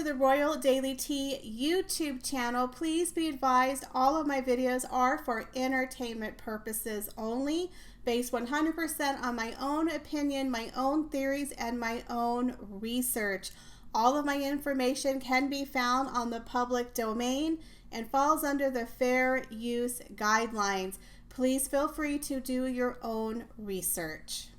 the Royal Daily Tea YouTube channel. Please be advised all of my videos are for entertainment purposes only, based 100% on my own opinion, my own theories, and my own research. All of my information can be found on the public domain and falls under the fair use guidelines. Please feel free to do your own research.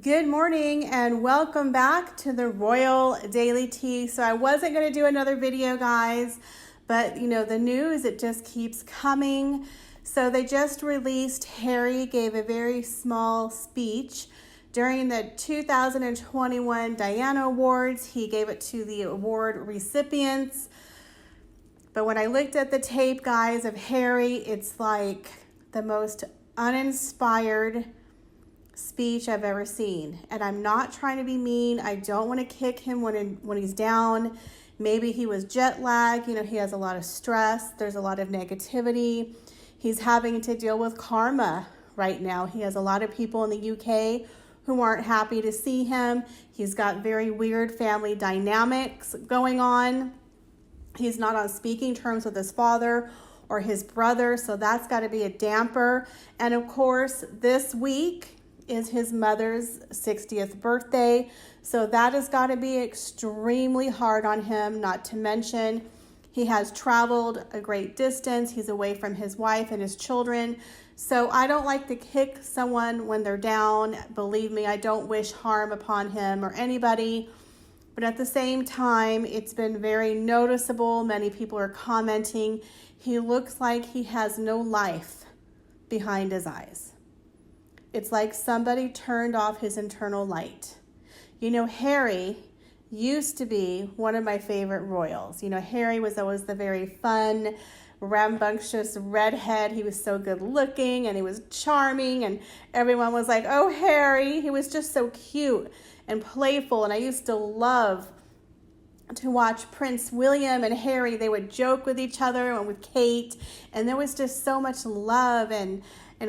Good morning and welcome back to the Royal Daily Tea. So I wasn't going to do another video, guys, but the news, it just keeps coming. So they just released, Harry gave a very small speech during the 2021 Diana Awards. He gave it to the award recipients. But when I looked at the tape, guys, of Harry, it's like the most uninspired speech I've ever seen. And I'm not trying to be mean. I don't want to kick him when he's down. Maybe he was jet lagged. He has a lot of stress. There's a lot of negativity. He's having to deal with karma right now. He has a lot of people in the UK who aren't happy to see him. He's got very weird family dynamics going on. He's not on speaking terms with his father or his brother, so that's got to be a damper. And of course, this week is his mother's 60th birthday. So that has got to be extremely hard on him, not to mention he has traveled a great distance. He's away from his wife and his children. So I don't like to kick someone when they're down. Believe me, I don't wish harm upon him or anybody. But at the same time, it's been very noticeable. Many people are commenting. He looks like he has no life behind his eyes. It's like somebody turned off his internal light. Harry used to be one of my favorite royals. Harry was always the very fun, rambunctious redhead. He was so good looking and he was charming and everyone was like, oh, Harry. He was just so cute and playful. And I used to love to watch Prince William and Harry. They would joke with each other and with Kate. And there was just so much love and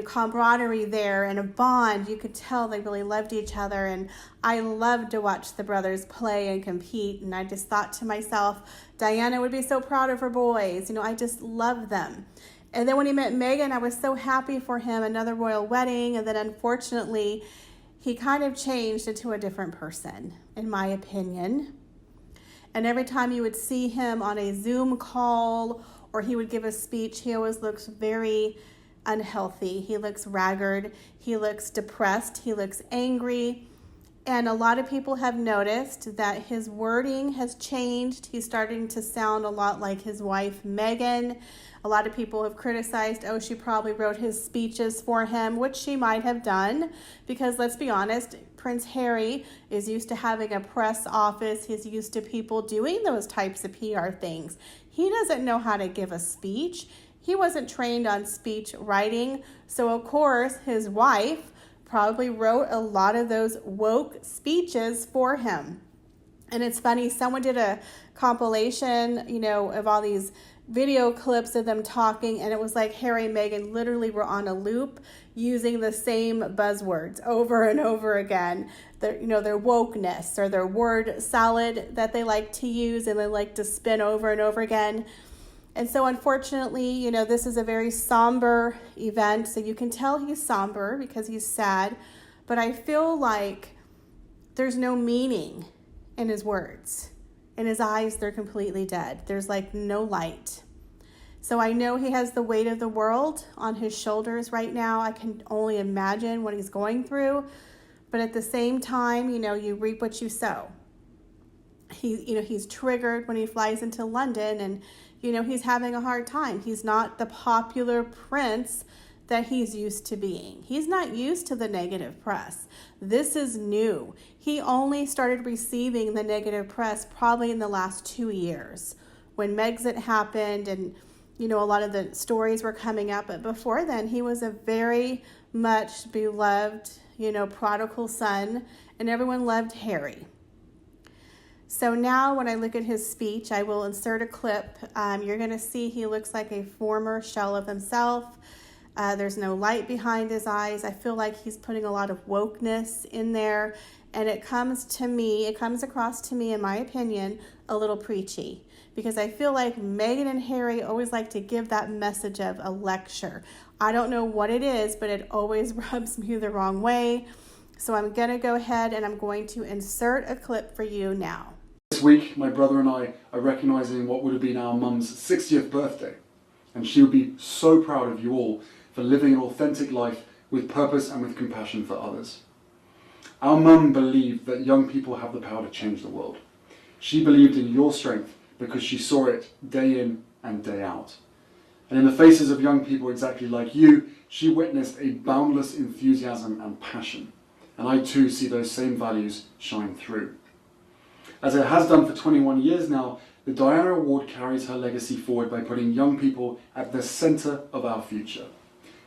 camaraderie there and a bond. You could tell they really loved each other. And I loved to watch the brothers play and compete. And I just thought to myself, Diana would be so proud of her boys. I just love them. And then when he met Meghan, I was so happy for him, another royal wedding. And then unfortunately, he kind of changed into a different person, in my opinion. And every time you would see him on a Zoom call or he would give a speech, he always looks very unhealthy. He looks ragged. He looks depressed. He looks angry. And a lot of people have noticed that his wording has changed. He's starting to sound a lot like his wife, Meghan. A lot of people have criticized, she probably wrote his speeches for him, which she might have done, because let's be honest, Prince Harry is used to having a press office. He's used to people doing those types of PR things. He doesn't know how to give a speech. He wasn't trained on speech writing. So of course, his wife probably wrote a lot of those woke speeches for him. And it's funny, someone did a compilation, of all these video clips of them talking, and it was like Harry and Meghan literally were on a loop using the same buzzwords over and over again. Their wokeness or their word salad that they like to use and they like to spin over and over again. And so unfortunately, this is a very somber event. So you can tell he's somber because he's sad, but I feel like there's no meaning in his words. In his eyes, they're completely dead. There's like no light. So I know he has the weight of the world on his shoulders right now. I can only imagine what he's going through. But at the same time, you reap what you sow. He's triggered when he flies into London and, he's having a hard time. He's not the popular prince that he's used to being. He's not used to the negative press. This is new. He only started receiving the negative press probably in the last 2 years when Megxit happened and, a lot of the stories were coming up. But before then, he was a very much beloved, prodigal son, and everyone loved Harry. So now when I look at his speech, I will insert a clip. You're going to see he looks like a former shell of himself. There's no light behind his eyes. I feel like he's putting a lot of wokeness in there. And it comes across to me, in my opinion, a little preachy, because I feel like Meghan and Harry always like to give that message of a lecture. I don't know what it is, but it always rubs me the wrong way. So I'm going to go ahead and I'm going to insert a clip for you now. This week, my brother and I are recognising what would have been our mum's 60th birthday. And she would be so proud of you all for living an authentic life with purpose and with compassion for others. Our mum believed that young people have the power to change the world. She believed in your strength because she saw it day in and day out. And in the faces of young people exactly like you, she witnessed a boundless enthusiasm and passion. And I too see those same values shine through. As it has done for 21 years now, the Diana Award carries her legacy forward by putting young people at the centre of our future.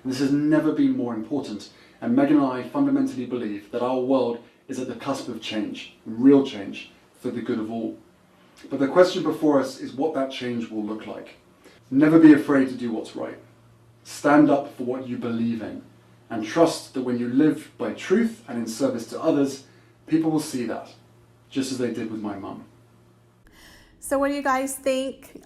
And this has never been more important, and Meghan and I fundamentally believe that our world is at the cusp of change, real change, for the good of all. But the question before us is what that change will look like. Never be afraid to do what's right. Stand up for what you believe in, and trust that when you live by truth and in service to others, people will see that, just as they did with my mum. So what do you guys think?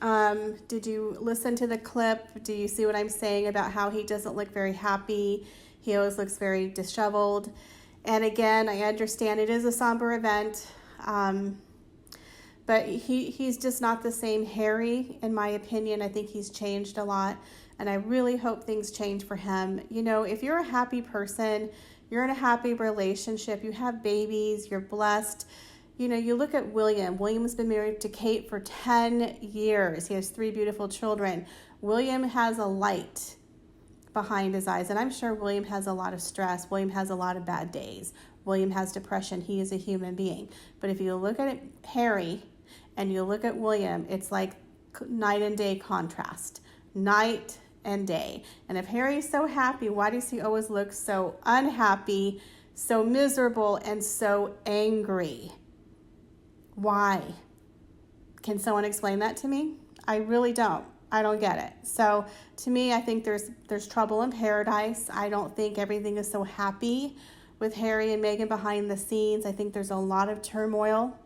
Did you listen to the clip? Do you see what I'm saying about how he doesn't look very happy? He always looks very disheveled. And again, I understand it is a somber event, but he's just not the same Harry, in my opinion. I think he's changed a lot, and I really hope things change for him. You know, if you're a happy person, you're in a happy relationship, you have babies, you're blessed. You know, you look at William. William's been married to Kate for 10 years. He has 3 beautiful children. William has a light behind his eyes, and I'm sure William has a lot of stress. William has a lot of bad days. William has depression. He is a human being. But if you look at Harry and you look at William, it's like night and day contrast. Night and day. And if Harry's so happy, why does he always look so unhappy, so miserable, and so angry? Why? Can someone explain that to me? I really don't. I don't get it. So to me, I think there's trouble in paradise. I don't think everything is so happy with Harry and Meghan behind the scenes. I think there's a lot of turmoil,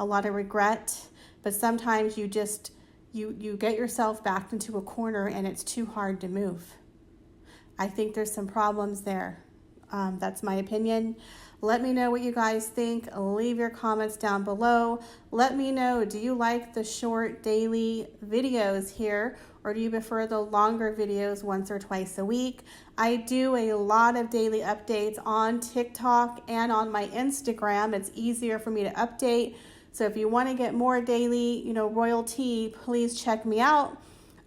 a lot of regret, but sometimes you get yourself backed into a corner and it's too hard to move. I think there's some problems there. That's my opinion. Let me know what you guys think. Leave your comments down below. Let me know, do you like the short daily videos here, or do you prefer the longer videos once or twice a week? I do a lot of daily updates on TikTok and on my Instagram. It's easier for me to update. So if you want to get more daily, royalty, please check me out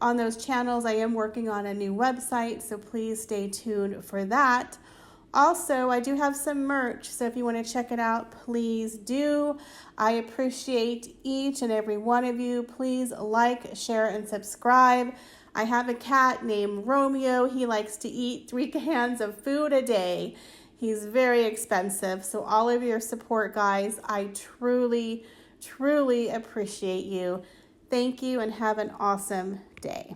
on those channels. I am working on a new website, so please stay tuned for that. Also, I do have some merch, so if you want to check it out, please do. I appreciate each and every one of you. Please like, share, and subscribe. I have a cat named Romeo. He likes to eat 3 cans of food a day. He's very expensive, so all of your support, guys, I truly, truly appreciate you. Thank you, and have an awesome day.